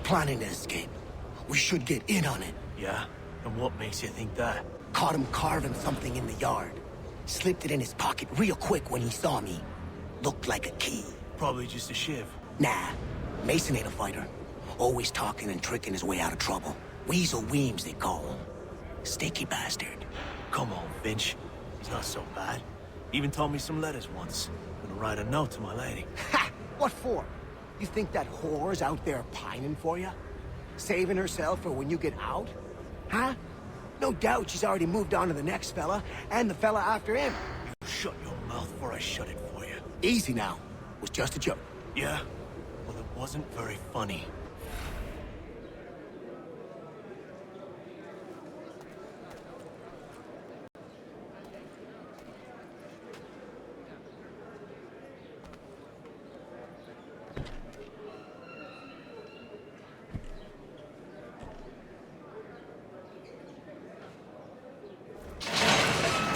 planning to escape. We should get in on it. Yeah? And what makes you think that? Caught him carving something in the yard. Slipped it in his pocket real quick when he saw me. Looked like a key. Probably just a shiv. Nah, Mason ain't a fighter. Always talking and tricking his way out of trouble. Weasel Weems, they call him. Sticky bastard. Come on, Finch. He's not so bad. Even told me some letters once. Gonna write a note to my lady. Ha! What for? You think that whore's out there pining for you? Saving herself for when you get out? Huh? No doubt she's already moved on to the next fella, and the fella after him. You shut your mouth before I shut it for you. Easy now. Was just a joke. Yeah? Well, it wasn't very funny.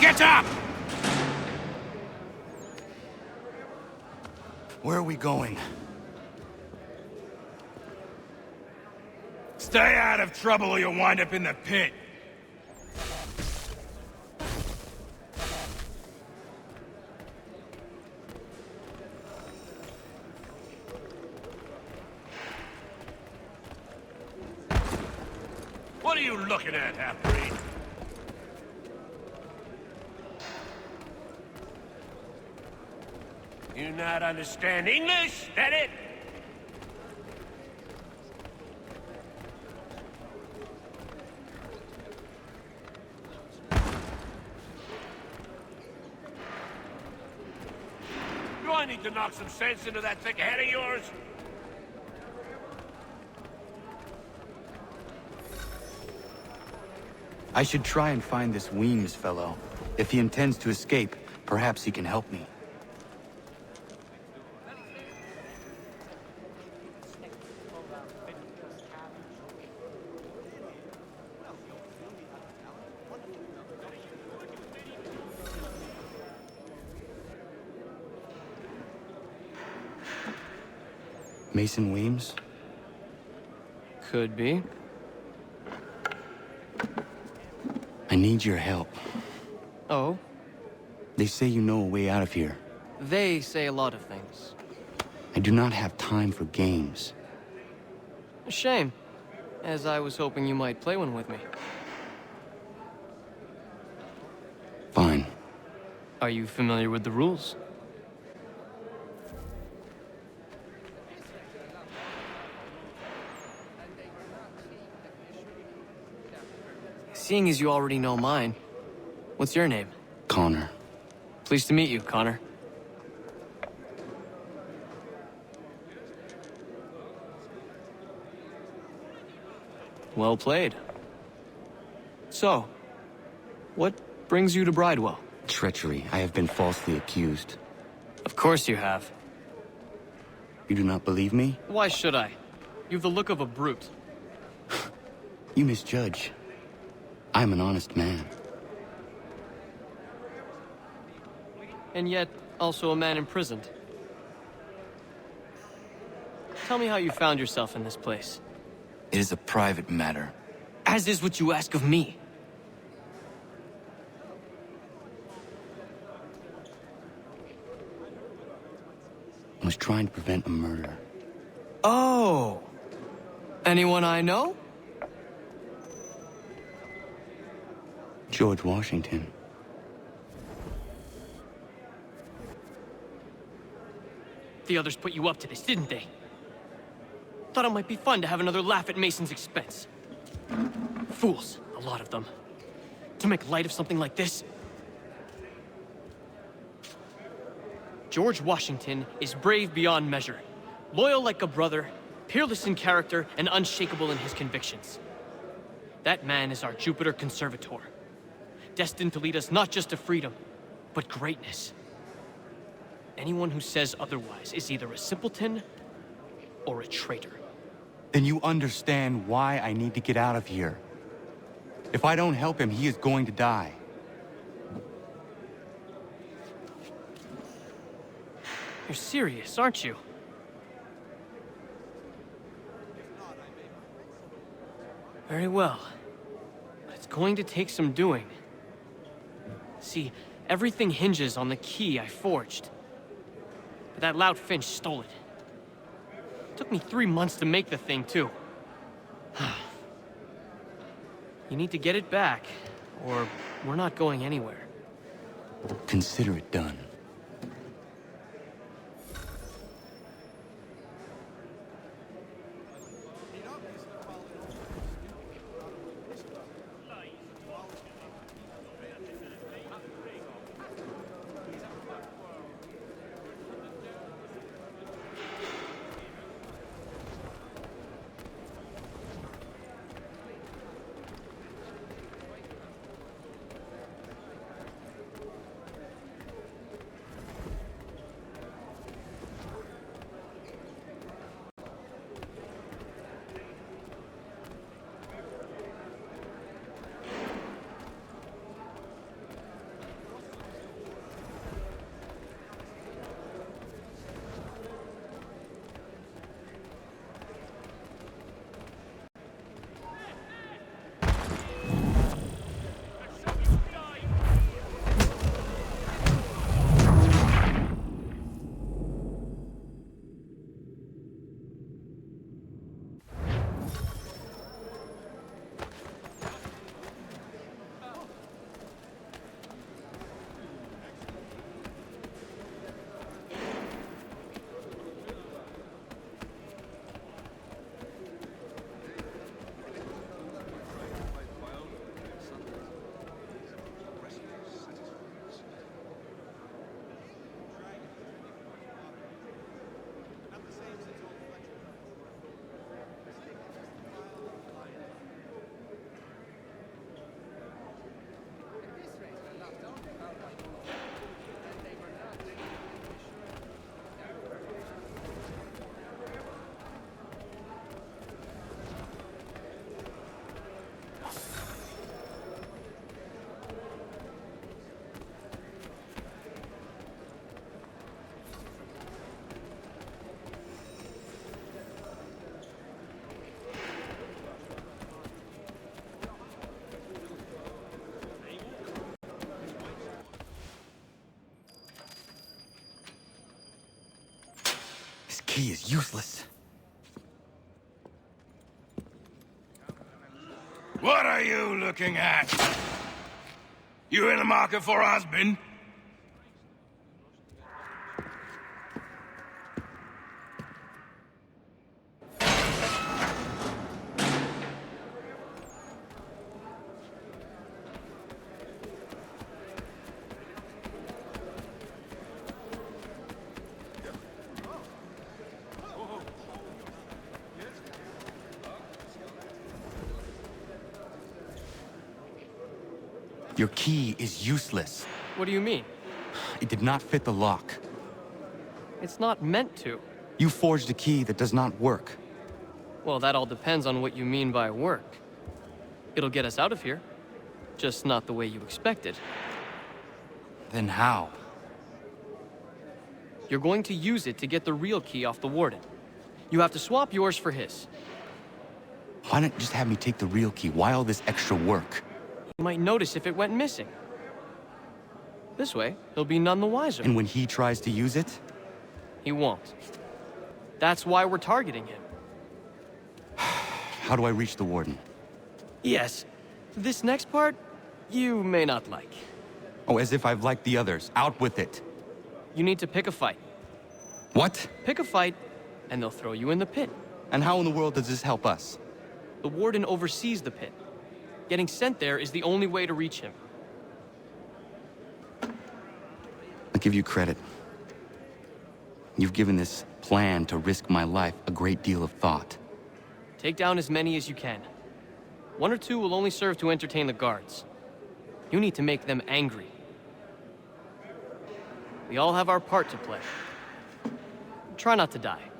Get up! Where are we going? Stay out of trouble or you'll wind up in the pit. What are you looking at, half-breed? You not understand English? That it? Do I need to knock some sense into that thick head of yours? I should try and find this Weems fellow. If he intends to escape, perhaps he can help me. Mason Weems? Could be. I need your help. Oh? They say you know a way out of here. They say a lot of things. I do not have time for games. A shame, as I was hoping you might play one with me. Fine. Are you familiar with the rules? Seeing as you already know mine, what's your name? Connor. Pleased to meet you, Connor. Well played. So, what brings you to Bridewell? Treachery. I have been falsely accused. Of course you have. You do not believe me? Why should I? You've the look of a brute. You misjudge. I'm an honest man. And yet, also a man imprisoned. Tell me how you found yourself in this place. It is a private matter. As is what you ask of me. I was trying to prevent a murder. Oh! Anyone I know? George Washington. The others put you up to this, didn't they? Thought it might be fun to have another laugh at Mason's expense. Fools, a lot of them. To make light of something like this. George Washington is brave beyond measure, loyal like a brother, peerless in character, and unshakable in his convictions. That man is our Jupiter Conservator, destined to lead us not just to freedom, but greatness. Anyone who says otherwise is either a simpleton or a traitor. Then you understand why I need to get out of here. If I don't help him, he is going to die. You're serious, aren't you? Very well. But it's going to take some doing. See, everything hinges on the key I forged. But that loud Finch stole it. Took me 3 months to make the thing, too. You need to get it back, or we're not going anywhere. Consider it done. This key is useless. What are you looking at? You in the market for a husband? Your key is useless. What do you mean? It did not fit the lock. It's not meant to. You forged a key that does not work. Well, that all depends on what you mean by work. It'll get us out of here. Just not the way you expected. Then how? You're going to use it to get the real key off the warden. You have to swap yours for his. Why not just have me take the real key? Why all this extra work? You might notice if it went missing. This way, he'll be none the wiser. And when he tries to use it? He won't. That's why we're targeting him. How do I reach the warden? Yes. This next part, you may not like. Oh, as if I've liked the others. Out with it. You need to pick a fight. What? Pick a fight, and they'll throw you in the pit. And how in the world does this help us? The warden oversees the pit. Getting sent there is the only way to reach him. I'll give you credit. You've given this plan to risk my life a great deal of thought. Take down as many as you can. 1 or 2 will only serve to entertain the guards. You need to make them angry. We all have our part to play. Try not to die.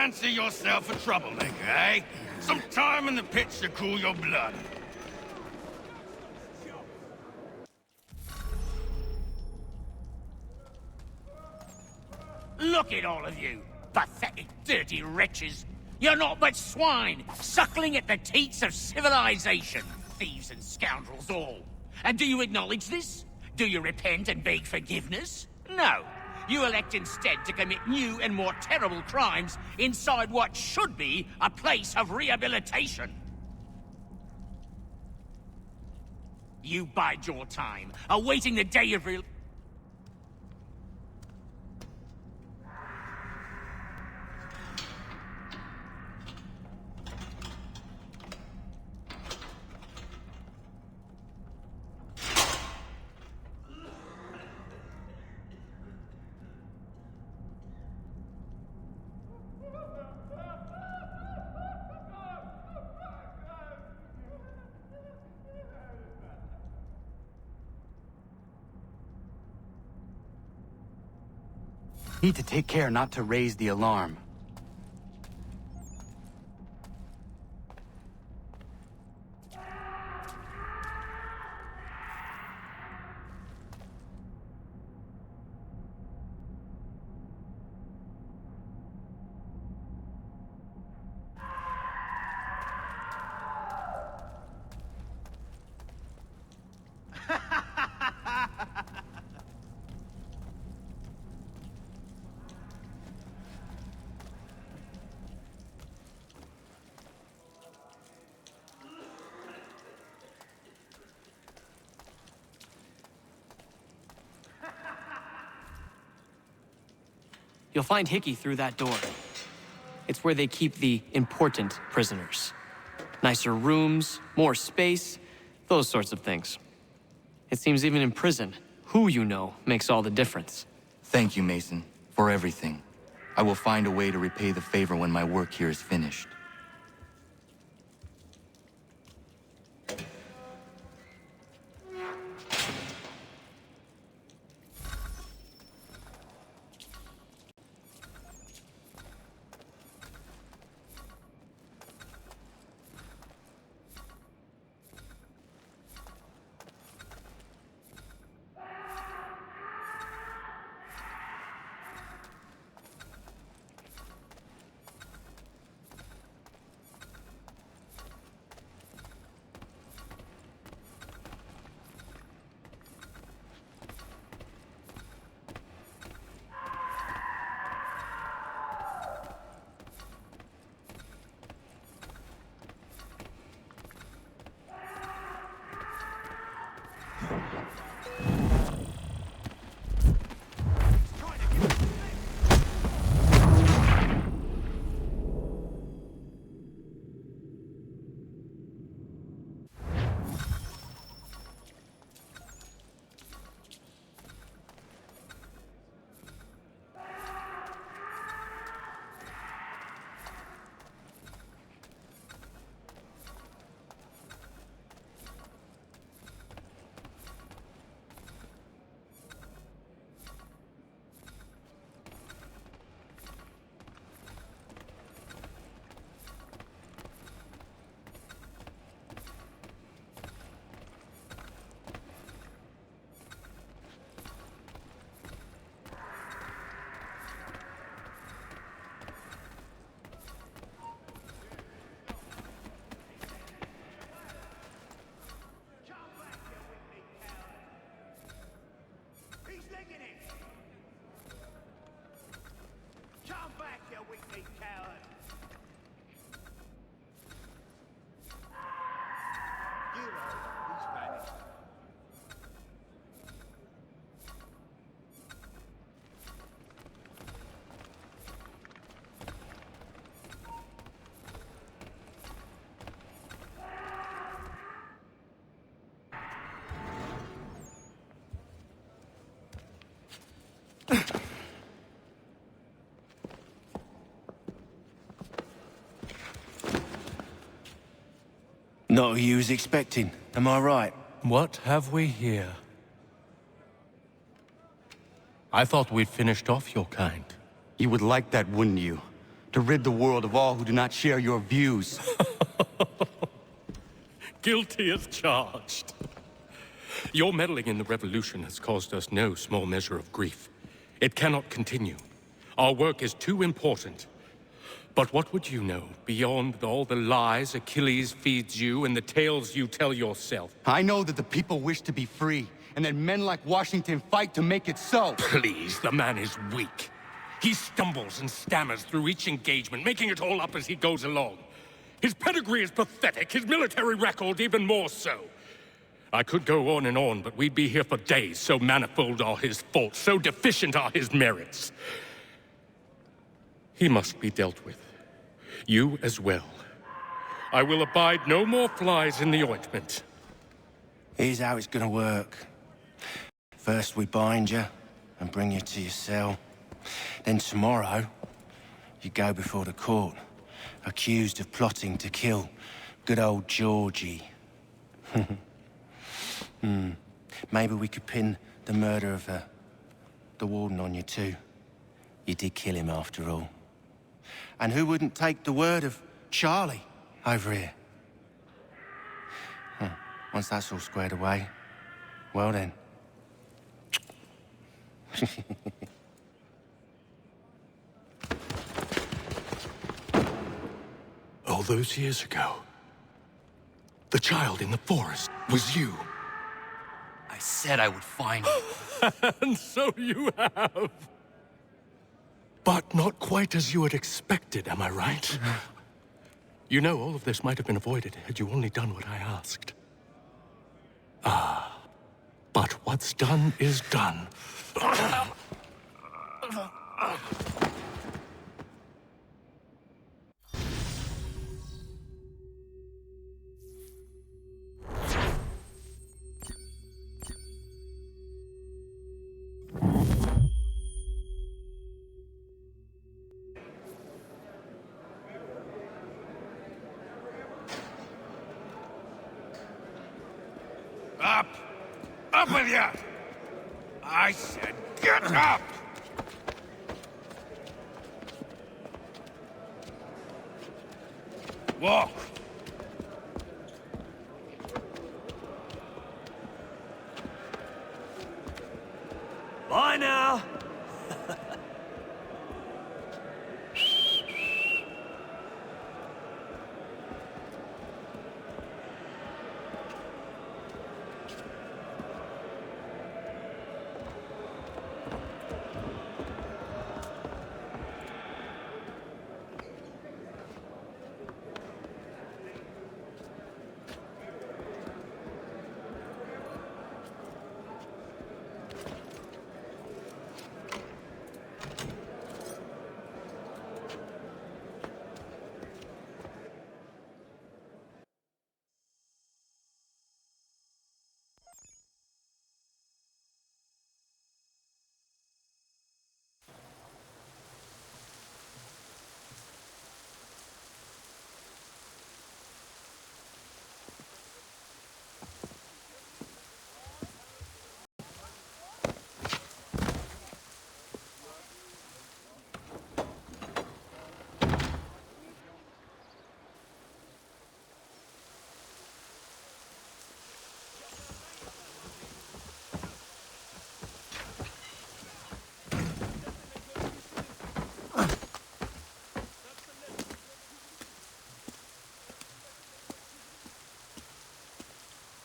fancy yourself a troublemaker, eh? Some time in the pits to cool your blood. Look at all of you, pathetic, dirty wretches. You're not but swine, suckling at the teats of civilization. Thieves and scoundrels all. And do you acknowledge this? Do you repent and beg forgiveness? No. You elect instead to commit new and more terrible crimes inside what should be a place of rehabilitation. You bide your time, awaiting the day of real... Need to take care not to raise the alarm. You'll find Hickey through that door. It's where they keep the important prisoners. Nicer rooms, more space, those sorts of things. It seems even in prison, who you know makes all the difference. Thank you, Mason, for everything. I will find a way to repay the favor when my work here is finished. Not who you was expecting, am I right? What have we here? I thought we'd finished off your kind. You would like that, wouldn't you? to rid the world of all who do not share your views. Guilty as charged. Your meddling in the revolution has caused us no small measure of grief. It cannot continue. Our work is too important. But what would you know beyond all the lies Achilles feeds you and the tales you tell yourself? I know that the people wish to be free, and that men like Washington fight to make it so. Please, the man is weak. He stumbles and stammers through each engagement, making it all up as he goes along. His pedigree is pathetic, his military record even more so. I could go on, but we'd be here for days, so manifold are his faults, so deficient are his merits. He must be dealt with. You as well. I will abide no more flies in the ointment. Here's how it's gonna work. First we bind you and bring you to your cell. Then tomorrow, you go before the court, accused of plotting to kill good old Georgie. Maybe we could pin the murder of the warden on you too. You did kill him after all. And who wouldn't take the word of Charlie over here? Once that's all squared away, well then. All those years ago, the child in the forest was you. I said I would find you. And so you have. But not quite as you had expected, am I right? You know, all of this might have been avoided had you only done what I asked. But what's done is done. Up! Up with you! I said get up! Walk! Bye now.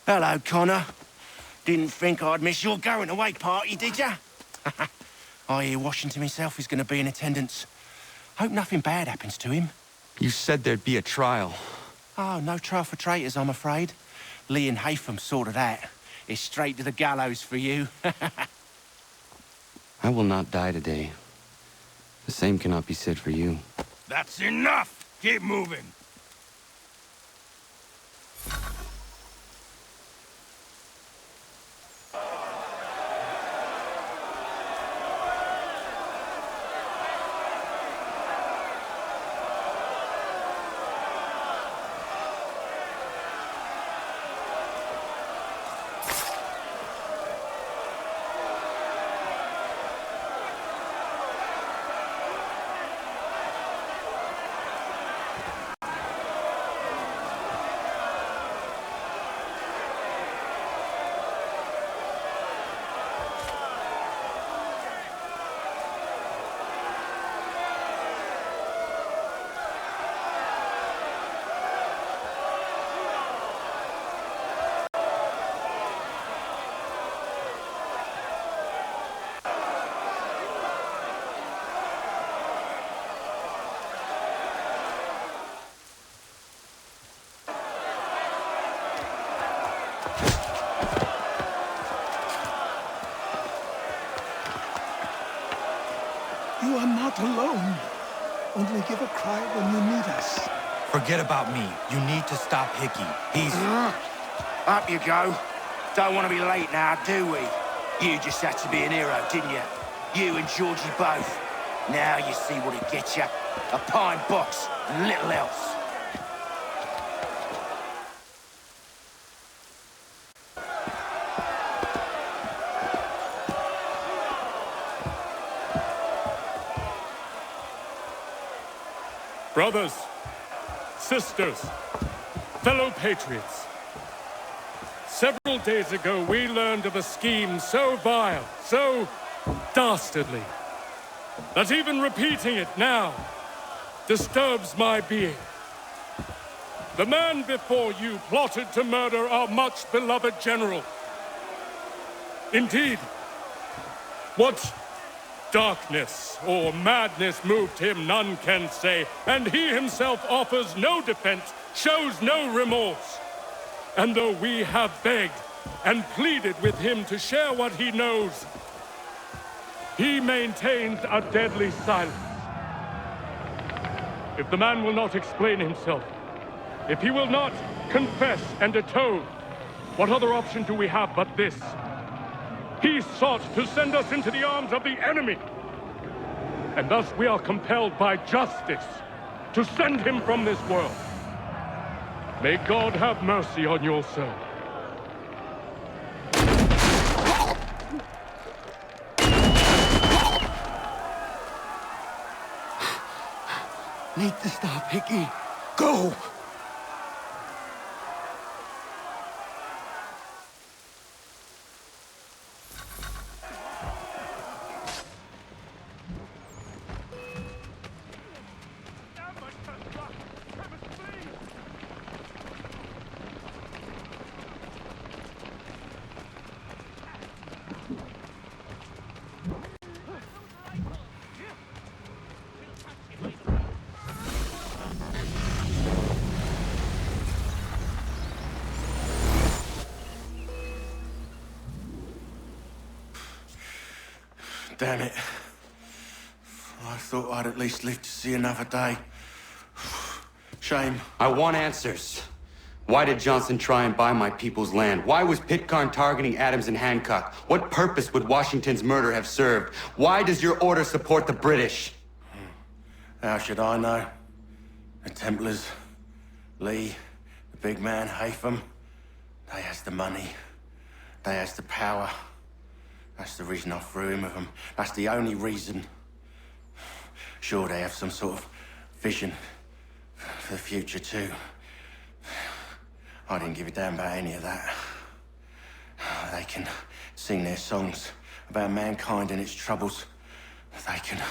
Hello, Connor. Didn't think I'd miss your going away party, did ya? I hear Washington himself is going to be in attendance. Hope nothing bad happens to him. You said there'd be a trial. Oh, no trial for traitors, I'm afraid. Lee and Haytham sorted that. It's straight to the gallows for you. I will not die today. The same cannot be said for you. That's enough! Keep moving! You are not alone. Only give a cry when you need us. Forget about me. You need to stop Hickey. He's... Up you go. Don't want to be late now, do we? You just had to be an hero, didn't you? You and Georgie both. Now you see what it gets you. A pine box and little else. Brothers, sisters, fellow patriots. Several days ago, we learned of a scheme so vile, so dastardly, that even repeating it now disturbs my being. The man before you plotted to murder our much-beloved general. Indeed, what darkness or madness moved him, none can say, and he himself offers no defense, shows no remorse. And though we have begged and pleaded with him to share what he knows, he maintains a deadly silence. If the man will not explain himself, if he will not confess and atone, what other option do we have but this? He sought to send us into the arms of the enemy. And thus we are compelled by justice to send him from this world. May God have mercy on your soul. Need to stop, Hickey. Go! Damn it. I thought I'd at least live to see another day. Shame. I want answers. Why did Johnson try and buy my people's land? Why was Pitcairn targeting Adams and Hancock? What purpose would Washington's murder have served? Why does your order support the British? How should I know? The Templars, Lee, the big man, Haytham, they has the money. They has the power. That's the reason I threw him with them. That's the only reason. Sure, they have some sort of vision for the future, too. I didn't give a damn about any of that. They can sing their songs about mankind and its troubles. They can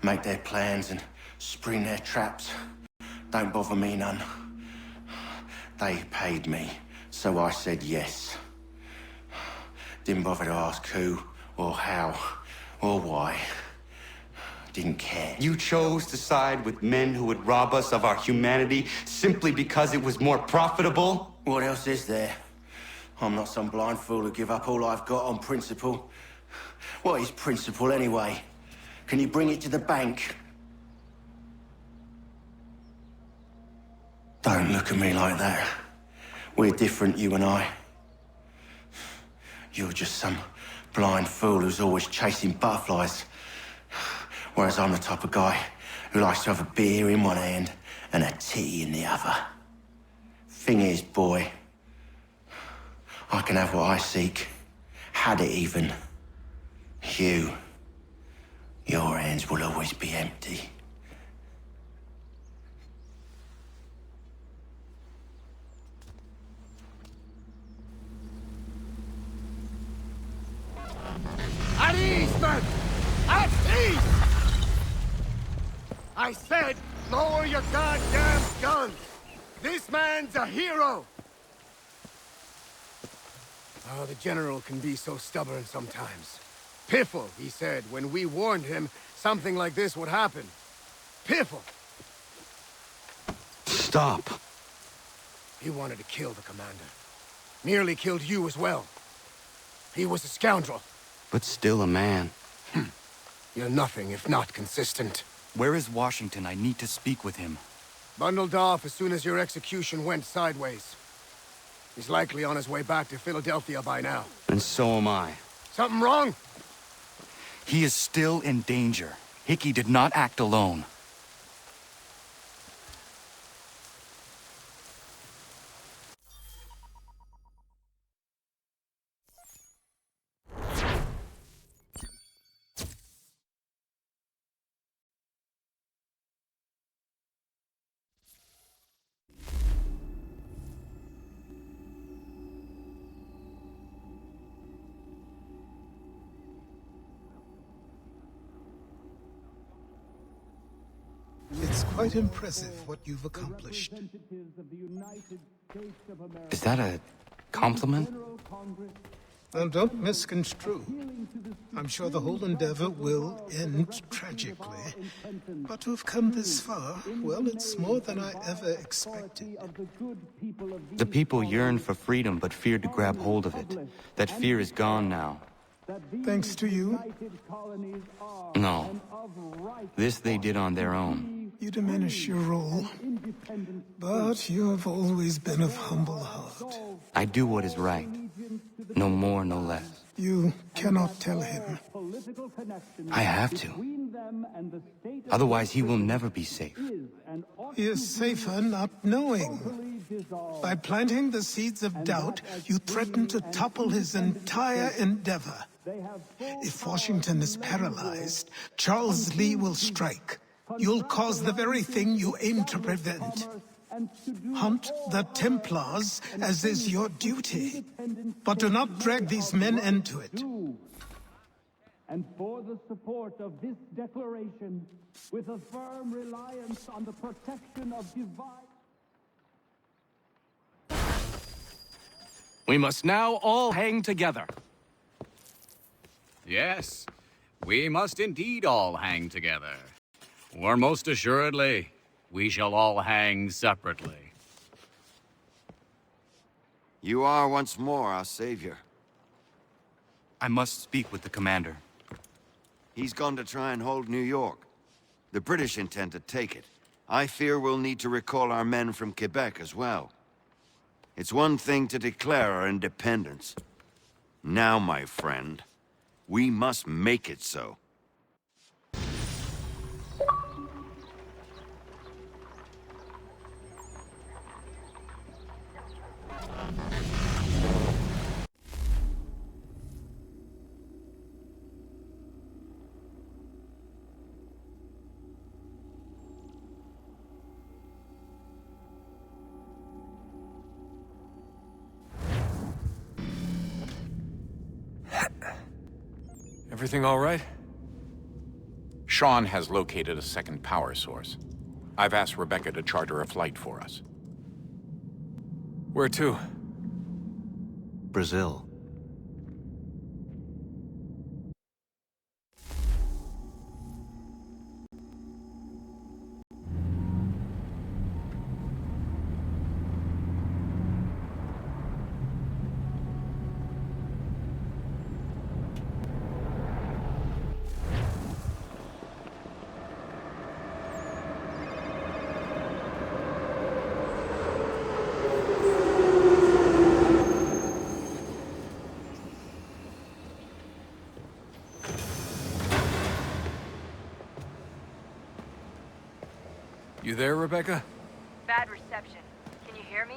make their plans and spring their traps. Don't bother me none. They paid me, so I said yes. Didn't bother to ask who, or how, or why. Didn't care. You chose to side with men who would rob us of our humanity simply because it was more profitable? What else is there? I'm not some blind fool who give up all I've got on principle. What is principle, anyway? Can you bring it to the bank? Don't look at me like that. We're different, you and I. You're just some blind fool who's always chasing butterflies. Whereas I'm the type of guy who likes to have a beer in one hand and a tea in the other. Thing is, boy, I can have what I seek. Had it even. Your hands will always be empty. At ease, men! At ease! I said, lower your goddamn guns! This man's a hero! Oh, the General can be so stubborn sometimes. Piffle, he said, when we warned him something like this would happen. Piffle! Stop. He wanted to kill the commander. Nearly killed you as well. He was a scoundrel. But still a man. You're nothing if not consistent. Where is Washington? I need to speak with him. Bundled off as soon as your execution went sideways. He's likely on his way back to Philadelphia by now. And so am I. Something wrong? He is still in danger. Hickey did not act alone. It's quite impressive what you've accomplished. Is that a compliment? And don't misconstrue. I'm sure the whole endeavor will end tragically. But to have come this far, well, it's more than I ever expected. The people yearn for freedom but feared to grab hold of it. That fear is gone now. Thanks to you, No. This they did on their own. you diminish your role. But you have always been of humble heart. I do what is right. No more, no less. You cannot tell him. I have to. Otherwise, he will never be safe. He is safer not knowing. By planting the seeds of doubt, you threaten to topple his entire endeavor. If Washington is paralyzed, Charles Lee will strike. You'll cause the very thing you aim to prevent. Hunt the Templars, as is your duty. But do not drag these men into it. And for the support of this declaration, with a firm reliance on the protection of divine... We must now all hang together. Yes, we must indeed all hang together. Or most assuredly, we shall all hang separately. You are once more our savior. I must speak with the commander. He's gone to try and hold New York. The British intend to take it. I fear we'll need to recall our men from Quebec as well. It's one thing to declare our independence. Now, my friend, we must make it so. Everything all right? Sean has located a second power source. I've asked Rebecca to charter a flight for us. Where to? Brazil. You there, Rebecca? Bad reception. Can you hear me?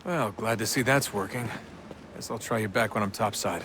Well, glad to see that's working. Guess I'll try you back when I'm topside.